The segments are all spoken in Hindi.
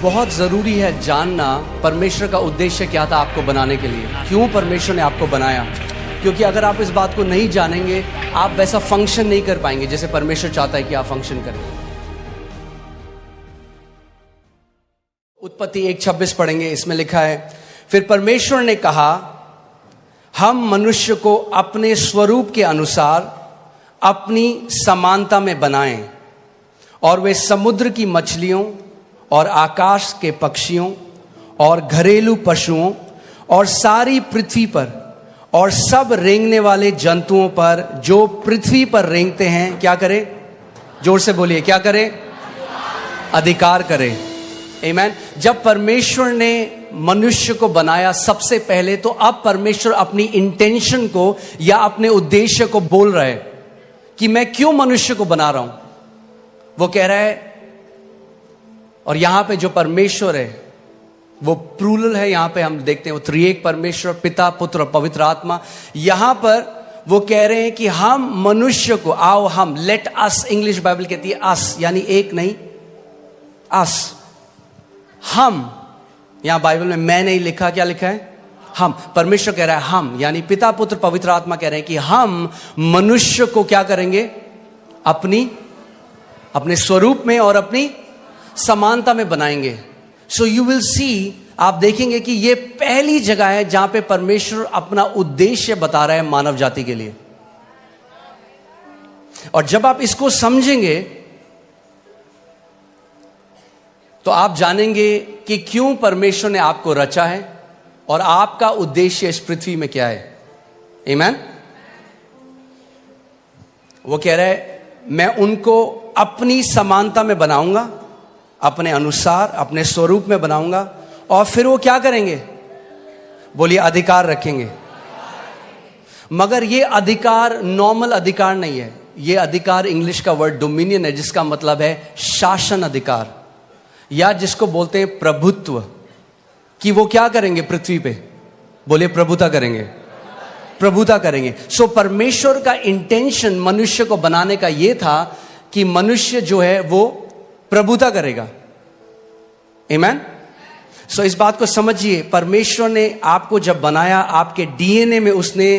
बहुत ज़रूरी है जानना परमेश्वर का उद्देश्य क्या था आपको बनाने के लिए, क्यों परमेश्वर ने आपको बनाया। क्योंकि अगर आप इस बात को नहीं जानेंगे आप वैसा फंक्शन नहीं कर पाएंगे जैसे परमेश्वर चाहता है कि आप फंक्शन करें। उत्पत्ति 1:26 पढ़ेंगे, इसमें लिखा है, फिर परमेश्वर ने कहा हम मनुष्य को अपने स्वरूप के अनुसार अपनी समानता में बनाएं और वे समुद्र की मछलियों और आकाश के पक्षियों और घरेलू पशुओं और सारी पृथ्वी पर और सब रेंगने वाले जंतुओं पर जो पृथ्वी पर रेंगते हैं क्या करें? जोर से बोलिए, क्या करें? अधिकार करें। आमीन। जब परमेश्वर ने मनुष्य को बनाया सबसे पहले, तो अब परमेश्वर अपनी इंटेंशन को या अपने उद्देश्य को बोल रहा है कि मैं क्यों मनुष्य को बना रहा हूं। वो कह रहा है, और यहां पे जो परमेश्वर है वो प्लूरल है, यहां पे हम देखते हैं वो त्रिएक परमेश्वर, पिता, पुत्र और पवित्र आत्मा। यहां पर वो कह रहे हैं कि हम मनुष्य को, आओ हम, लेट अस, इंग्लिश बाइबल कहती है अस, यानी एक नहीं, अस, हम। यहां बाइबल में मैं नहीं लिखा, क्या लिखा है? हम। परमेश्वर कह रहा है हम, यानी पिता, पुत्र, पवित्र आत्मा कह रहे हैं कि हम मनुष्य को क्या करेंगे? अपने स्वरूप में और अपनी समानता में बनाएंगे। सो यू विल सी, आप देखेंगे कि ये पहली जगह है जहां पे परमेश्वर अपना उद्देश्य बता रहा है मानव जाति के लिए। और जब आप इसको समझेंगे तो आप जानेंगे कि क्यों परमेश्वर ने आपको रचा है और आपका उद्देश्य इस पृथ्वी में क्या है। आमीन। वो कह रहा है मैं उनको अपनी समानता में बनाऊंगा, अपने अनुसार, अपने स्वरूप में बनाऊंगा, और फिर वो क्या करेंगे? बोलिए, अधिकार रखेंगे। मगर ये अधिकार नॉर्मल अधिकार नहीं है, ये अधिकार इंग्लिश का वर्ड डोमिनियन है, जिसका मतलब है शासन अधिकार, या जिसको बोलते हैं प्रभुत्व। कि वो क्या करेंगे पृथ्वी पे? बोलिए, प्रभुता करेंगे, प्रभुता करेंगे। सो परमेश्वर का इंटेंशन मनुष्य को बनाने का ये था कि मनुष्य जो है वो प्रभुता करेगा। आमीन। सो इस बात को समझिए, परमेश्वर ने आपको जब बनाया, आपके डीएनए में उसने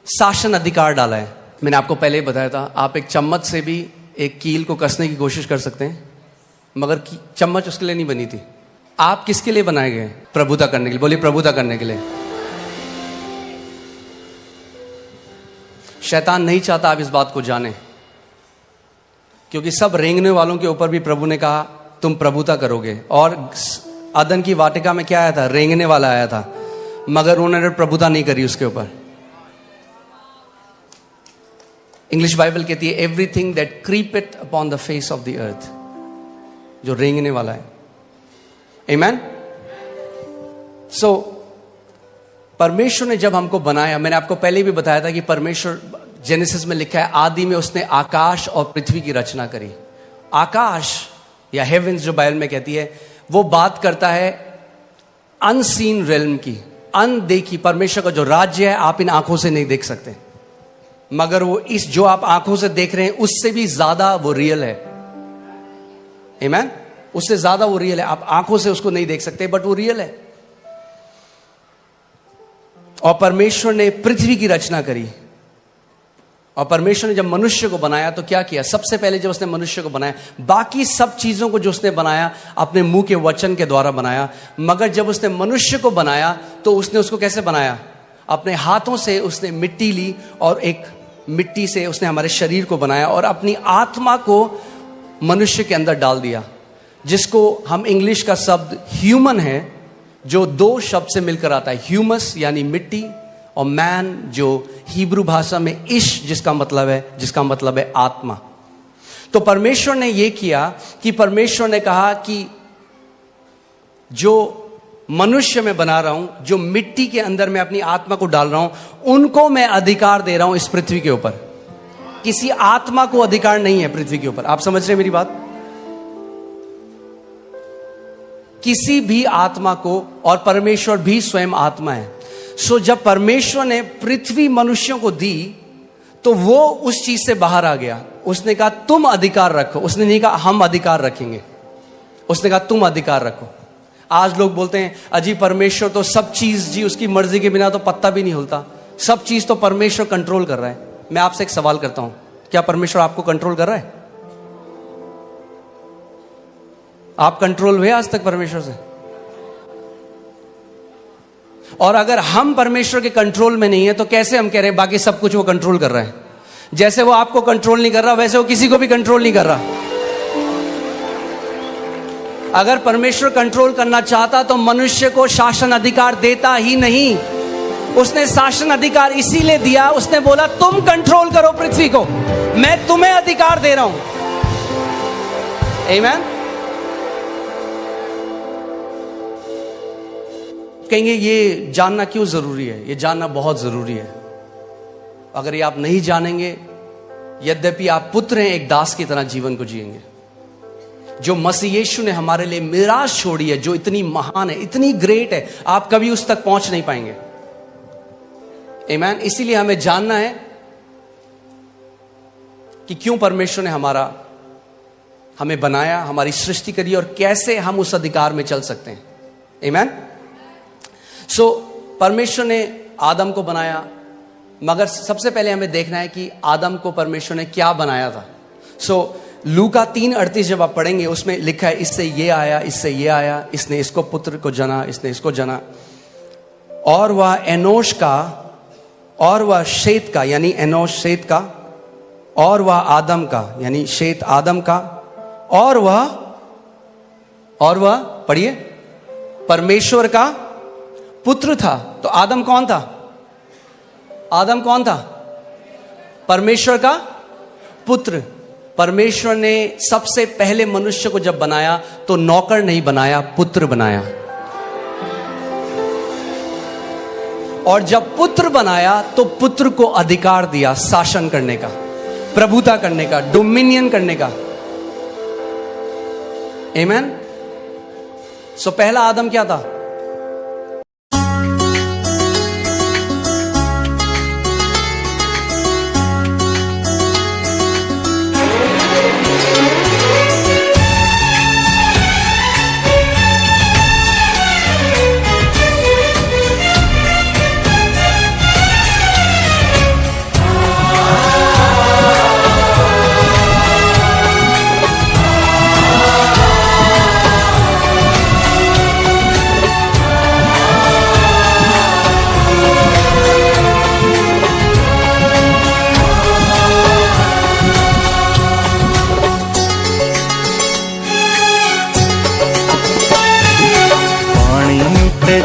शासन अधिकार डाला है। मैंने आपको पहले ही बताया था, आप एक चम्मच से भी एक कील को कसने की कोशिश कर सकते हैं, मगर चम्मच उसके लिए नहीं बनी थी। आप किसके लिए बनाए गए? प्रभुता करने के लिए। बोलिए, प्रभुता करने के लिए। शैतान नहीं चाहता आप इस बात को जाने, क्योंकि सब रेंगने वालों के ऊपर भी प्रभु ने कहा तुम प्रभुता करोगे। और अदन की वाटिका में क्या आया था? रेंगने वाला आया था, मगर उन्होंने प्रभुता नहीं करी उसके ऊपर। इंग्लिश बाइबल कहती है everything that creepeth upon the face of the earth, जो रेंगने वाला है। आमीन। सो परमेश्वर ने जब हमको बनाया, मैंने आपको पहले भी बताया था कि परमेश्वर, जेनेसिस में लिखा है आदि में उसने आकाश और पृथ्वी की रचना करी। आकाश या हेवेंस जो बाइबल में कहती है, वो बात करता है अनसीन रेल्म की, अनदेखी। परमेश्वर का जो राज्य है आप इन आंखों से नहीं देख सकते, मगर वो इस जो आप आंखों से देख रहे हैं उससे भी ज्यादा वो रियल है। आमीन। उससे ज्यादा वो रियल है। आप आंखों से उसको नहीं देख सकते, बट वो रियल है। और परमेश्वर ने पृथ्वी की रचना करी। और परमेश्वर ने जब मनुष्य को बनाया तो क्या किया? सबसे पहले जब उसने मनुष्य को बनाया, बाकी सब चीजों को जो उसने बनाया अपने मुंह के वचन के द्वारा बनाया, मगर जब उसने मनुष्य को बनाया तो उसने उसको कैसे बनाया? अपने हाथों से उसने मिट्टी ली और एक मिट्टी से उसने हमारे शरीर को बनाया और अपनी आत्मा को मनुष्य के अंदर डाल दिया, जिसको हम इंग्लिश का शब्द ह्यूमन है, जो दो शब्द से मिलकर आता है, ह्यूमस यानी मिट्टी, और मैन जो हिब्रू भाषा में इश जिसका मतलब है आत्मा। तो परमेश्वर ने यह किया कि परमेश्वर ने कहा कि जो मनुष्य मैं बना रहा हूं, जो मिट्टी के अंदर मैं अपनी आत्मा को डाल रहा हूं, उनको मैं अधिकार दे रहा हूं इस पृथ्वी के ऊपर। किसी आत्मा को अधिकार नहीं है पृथ्वी के ऊपर। आप समझ रहे हैं मेरी बात? किसी भी आत्मा को, और परमेश्वर भी स्वयं आत्मा है। सो जब परमेश्वर ने पृथ्वी मनुष्यों को दी तो वो उस चीज से बाहर आ गया। उसने कहा तुम अधिकार रखो, उसने नहीं कहा हम अधिकार रखेंगे, उसने कहा तुम अधिकार रखो। आज लोग बोलते हैं अजी परमेश्वर तो सब चीज जी उसकी मर्जी के बिना तो पत्ता भी नहीं हिलता, सब चीज तो परमेश्वर कंट्रोल कर रहा है। मैं आपसे एक सवाल करता हूं, क्या परमेश्वर आपको कंट्रोल कर रहा है? आप कंट्रोल हुए आज तक परमेश्वर से? और अगर हम परमेश्वर के कंट्रोल में नहीं है तो कैसे हम कह रहे हैं बाकी सब कुछ वो कंट्रोल कर रहा है? जैसे वो आपको कंट्रोल नहीं कर रहा वैसे वो किसी को भी कंट्रोल नहीं कर रहा। अगर परमेश्वर कंट्रोल करना चाहता तो मनुष्य को शासन अधिकार देता ही नहीं। उसने शासन अधिकार इसीलिए दिया, उसने बोला तुम कंट्रोल करो पृथ्वी को, मैं तुम्हें अधिकार दे रहा हूं। आमीन। कहेंगे ये जानना क्यों जरूरी है? ये जानना बहुत जरूरी है। अगर ये आप नहीं जानेंगे, यद्यपि आप पुत्र हैं, एक दास की तरह जीवन को जिएंगे। जो मसीह यीशु ने हमारे लिए मिराज छोड़ी है, जो इतनी महान है, इतनी ग्रेट है, आप कभी उस तक पहुंच नहीं पाएंगे। आमीन। इसीलिए हमें जानना है कि क्यों परमेश्वर ने हमें बनाया, हमारी सृष्टि करी और कैसे हम उस अधिकार में चल सकते हैं। आमीन। सो परमेश्वर ने आदम को बनाया, मगर सबसे पहले हमें देखना है कि आदम को परमेश्वर ने क्या बनाया था। सो लूका 3:38 जब आप पढ़ेंगे उसमें लिखा है इससे ये आया, इससे ये आया, इसने इसको पुत्र को जना, इसने इसको जना, और वह एनोश का, और वह शेत का, यानी एनोश शेत का, और वह आदम का, यानी शेत आदम का, और वह पढ़िए परमेश्वर का पुत्र था। तो आदम कौन था? आदम कौन था? परमेश्वर का पुत्र। परमेश्वर ने सबसे पहले मनुष्य को जब बनाया तो नौकर नहीं बनाया, पुत्र बनाया। और जब पुत्र बनाया तो पुत्र को अधिकार दिया शासन करने का, प्रभुता करने का, डोमिनियन करने का। आमीन। सो पहला आदम क्या था?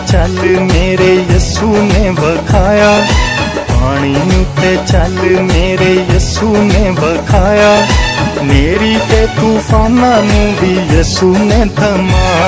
चल मेरे यीशु ने बखाया, पानी ते चल मेरे यीशु ने बखाया, मेरी ते तूफाना नू भी यीशु ने थमाया।